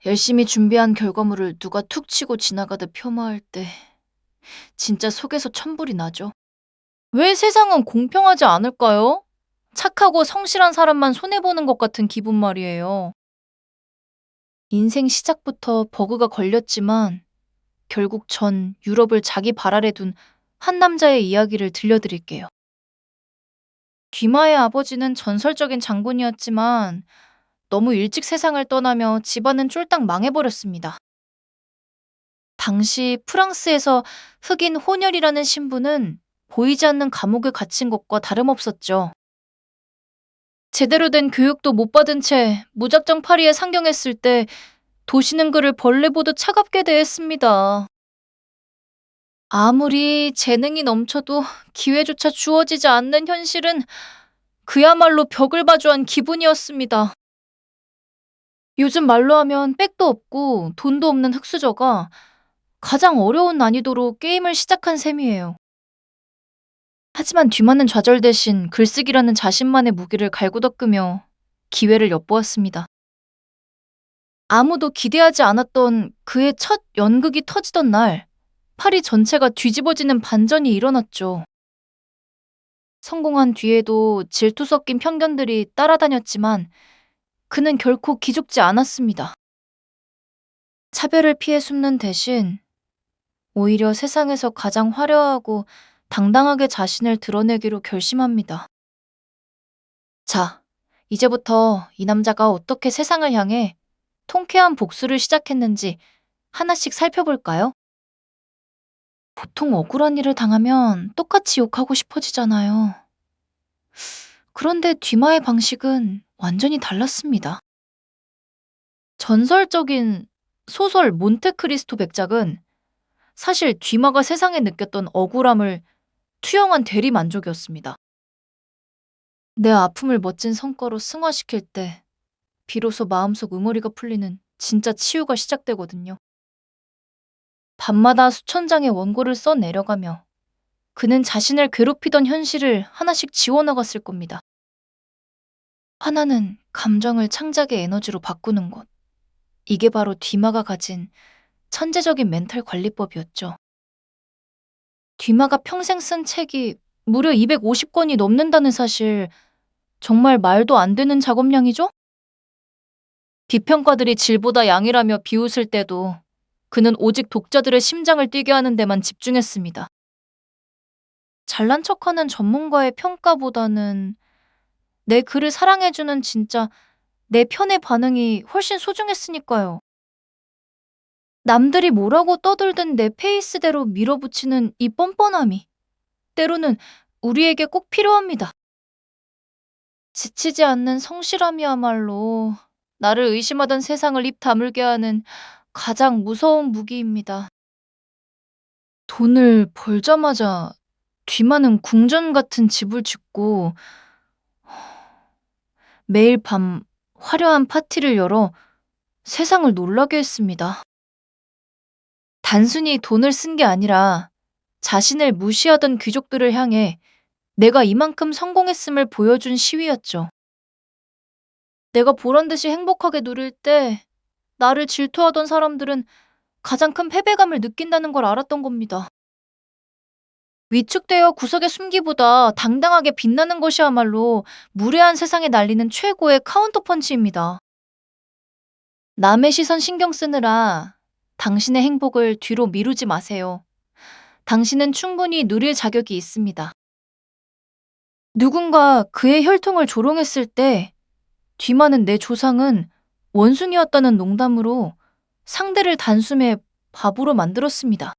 열심히 준비한 결과물을 누가 툭 치고 지나가듯 폄하할 때 진짜 속에서 천불이 나죠. 왜 세상은 공평하지 않을까요? 착하고 성실한 사람만 손해보는 것 같은 기분 말이에요. 인생 시작부터 버그가 걸렸지만 결국 전 유럽을 자기 발 아래 둔 한 남자의 이야기를 들려드릴게요. 귀마의 아버지는 전설적인 장군이었지만 너무 일찍 세상을 떠나며 집안은 쫄딱 망해버렸습니다. 당시 프랑스에서 흑인 혼혈이라는 신분은 보이지 않는 감옥에 갇힌 것과 다름없었죠. 제대로 된 교육도 못 받은 채 무작정 파리에 상경했을 때 도시는 그를 벌레 보듯 차갑게 대했습니다. 아무리 재능이 넘쳐도 기회조차 주어지지 않는 현실은 그야말로 벽을 마주한 기분이었습니다. 요즘 말로 하면 백도 없고 돈도 없는 흙수저가 가장 어려운 난이도로 게임을 시작한 셈이에요. 하지만 뒤맞는 좌절 대신 글쓰기라는 자신만의 무기를 갈고 닦으며 기회를 엿보았습니다. 아무도 기대하지 않았던 그의 첫 연극이 터지던 날, 파리 전체가 뒤집어지는 반전이 일어났죠. 성공한 뒤에도 질투 섞인 편견들이 따라다녔지만 그는 결코 기죽지 않았습니다. 차별을 피해 숨는 대신 오히려 세상에서 가장 화려하고 당당하게 자신을 드러내기로 결심합니다. 자, 이제부터 이 남자가 어떻게 세상을 향해 통쾌한 복수를 시작했는지 하나씩 살펴볼까요? 보통 억울한 일을 당하면 똑같이 욕하고 싶어지잖아요. 그런데 뒤마의 방식은 완전히 달랐습니다. 전설적인 소설 몬테크리스토 백작은 사실 뒤마가 세상에 느꼈던 억울함을 투영한 대리 만족이었습니다. 내 아픔을 멋진 성과로 승화시킬 때 비로소 마음속 응어리가 풀리는 진짜 치유가 시작되거든요. 밤마다 수천 장의 원고를 써 내려가며 그는 자신을 괴롭히던 현실을 하나씩 지워나갔을 겁니다. 하나는 감정을 창작의 에너지로 바꾸는 것. 이게 바로 뒤마가 가진 천재적인 멘탈 관리법이었죠. 뒤마가 평생 쓴 책이 무려 250권이 넘는다는 사실, 정말 말도 안 되는 작업량이죠? 비평가들이 질보다 양이라며 비웃을 때도 그는 오직 독자들의 심장을 뛰게 하는 데만 집중했습니다. 잘난 척하는 전문가의 평가보다는 내 글을 사랑해주는 진짜 내 편의 반응이 훨씬 소중했으니까요. 남들이 뭐라고 떠들든 내 페이스대로 밀어붙이는 이 뻔뻔함이 때로는 우리에게 꼭 필요합니다. 지치지 않는 성실함이야말로 나를 의심하던 세상을 입 다물게 하는 가장 무서운 무기입니다. 돈을 벌자마자 뒤마는 궁전 같은 집을 짓고 매일 밤 화려한 파티를 열어 세상을 놀라게 했습니다. 단순히 돈을 쓴 게 아니라 자신을 무시하던 귀족들을 향해 내가 이만큼 성공했음을 보여준 시위였죠. 내가 보란 듯이 행복하게 누릴 때 나를 질투하던 사람들은 가장 큰 패배감을 느낀다는 걸 알았던 겁니다. 위축되어 구석에 숨기보다 당당하게 빛나는 것이야말로 무례한 세상에 날리는 최고의 카운터 펀치입니다. 남의 시선 신경 쓰느라 당신의 행복을 뒤로 미루지 마세요. 당신은 충분히 누릴 자격이 있습니다. 누군가 그의 혈통을 조롱했을 때 뒤마는 내 조상은 원숭이였다는 농담으로 상대를 단숨에 바보로 만들었습니다.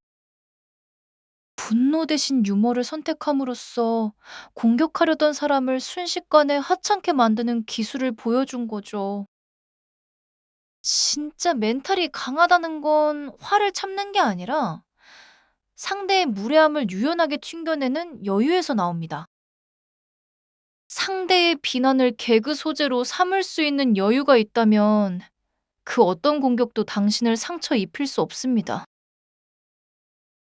분노 대신 유머를 선택함으로써 공격하려던 사람을 순식간에 하찮게 만드는 기술을 보여준 거죠. 진짜 멘탈이 강하다는 건 화를 참는 게 아니라 상대의 무례함을 유연하게 튕겨내는 여유에서 나옵니다. 상대의 비난을 개그 소재로 삼을 수 있는 여유가 있다면 그 어떤 공격도 당신을 상처 입힐 수 없습니다.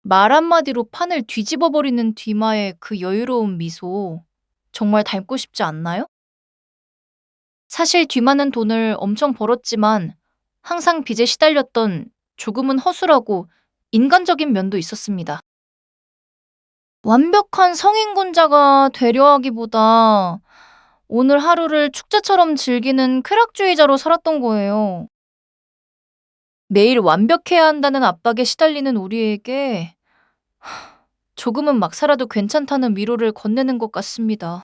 말 한마디로 판을 뒤집어 버리는 뒤마의 그 여유로운 미소, 정말 닮고 싶지 않나요? 사실 뒤마는 돈을 엄청 벌었지만 항상 빚에 시달렸던 조금은 허술하고 인간적인 면도 있었습니다. 완벽한 성인군자가 되려 하기보다 오늘 하루를 축제처럼 즐기는 쾌락주의자로 살았던 거예요. 매일 완벽해야 한다는 압박에 시달리는 우리에게 조금은 막 살아도 괜찮다는 위로를 건네는 것 같습니다.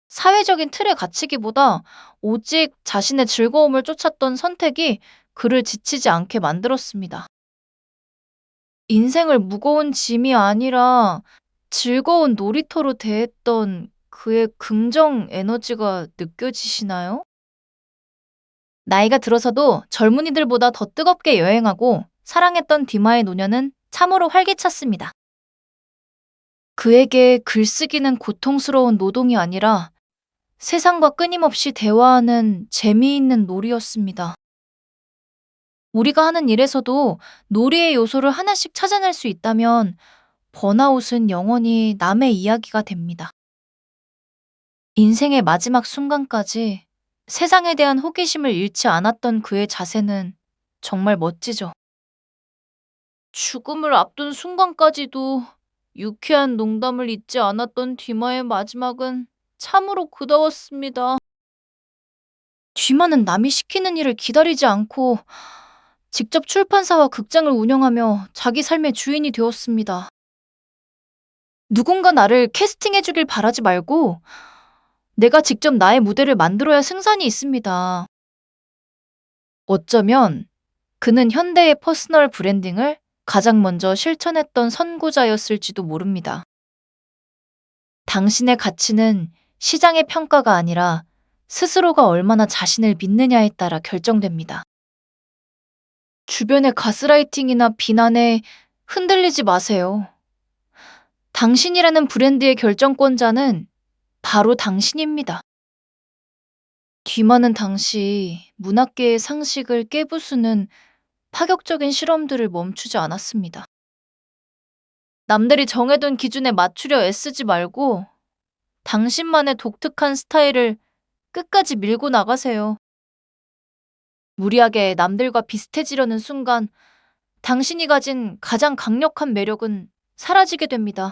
사회적인 틀에 갇히기보다 오직 자신의 즐거움을 쫓았던 선택이 그를 지치지 않게 만들었습니다. 인생을 무거운 짐이 아니라 즐거운 놀이터로 대했던 그의 긍정 에너지가 느껴지시나요? 나이가 들어서도 젊은이들보다 더 뜨겁게 여행하고 사랑했던 디마의 노년은 참으로 활기찼습니다. 그에게 글쓰기는 고통스러운 노동이 아니라 세상과 끊임없이 대화하는 재미있는 놀이였습니다. 우리가 하는 일에서도 놀이의 요소를 하나씩 찾아낼 수 있다면 번아웃은 영원히 남의 이야기가 됩니다. 인생의 마지막 순간까지 세상에 대한 호기심을 잃지 않았던 그의 자세는 정말 멋지죠. 죽음을 앞둔 순간까지도 유쾌한 농담을 잊지 않았던 뒤마의 마지막은 참으로 그다웠습니다. 뒤마는 남이 시키는 일을 기다리지 않고 직접 출판사와 극장을 운영하며 자기 삶의 주인이 되었습니다. 누군가 나를 캐스팅해주길 바라지 말고 내가 직접 나의 무대를 만들어야 승산이 있습니다. 어쩌면 그는 현대의 퍼스널 브랜딩을 가장 먼저 실천했던 선구자였을지도 모릅니다. 당신의 가치는 시장의 평가가 아니라 스스로가 얼마나 자신을 믿느냐에 따라 결정됩니다. 주변의 가스라이팅이나 비난에 흔들리지 마세요. 당신이라는 브랜드의 결정권자는 바로 당신입니다. 뒤많은 당시 문학계의 상식을 깨부수는 파격적인 실험들을 멈추지 않았습니다. 남들이 정해둔 기준에 맞추려 애쓰지 말고 당신만의 독특한 스타일을 끝까지 밀고 나가세요. 무리하게 남들과 비슷해지려는 순간 당신이 가진 가장 강력한 매력은 사라지게 됩니다.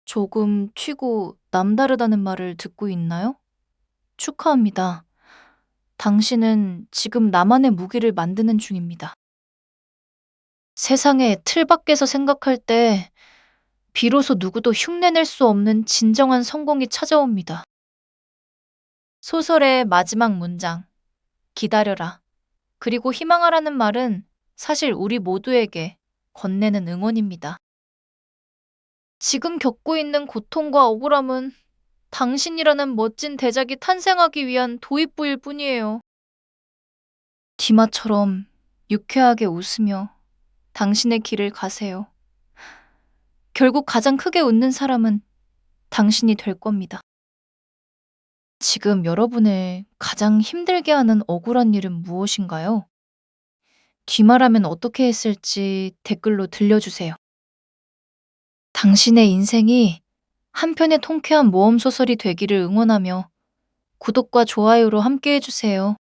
조금 튀고 남다르다는 말을 듣고 있나요? 축하합니다. 당신은 지금 나만의 무기를 만드는 중입니다. 세상의 틀 밖에서 생각할 때 비로소 누구도 흉내낼 수 없는 진정한 성공이 찾아옵니다. 소설의 마지막 문장, 기다려라. 그리고 희망하라는 말은 사실 우리 모두에게 건네는 응원입니다. 지금 겪고 있는 고통과 억울함은 당신이라는 멋진 대작이 탄생하기 위한 도입부일 뿐이에요. 디마처럼 유쾌하게 웃으며 당신의 길을 가세요. 결국 가장 크게 웃는 사람은 당신이 될 겁니다. 지금 여러분을 가장 힘들게 하는 억울한 일은 무엇인가요? 뒤말하면 어떻게 했을지 댓글로 들려주세요. 당신의 인생이 한 편의 통쾌한 모험소설이 되기를 응원하며 구독과 좋아요로 함께 해주세요.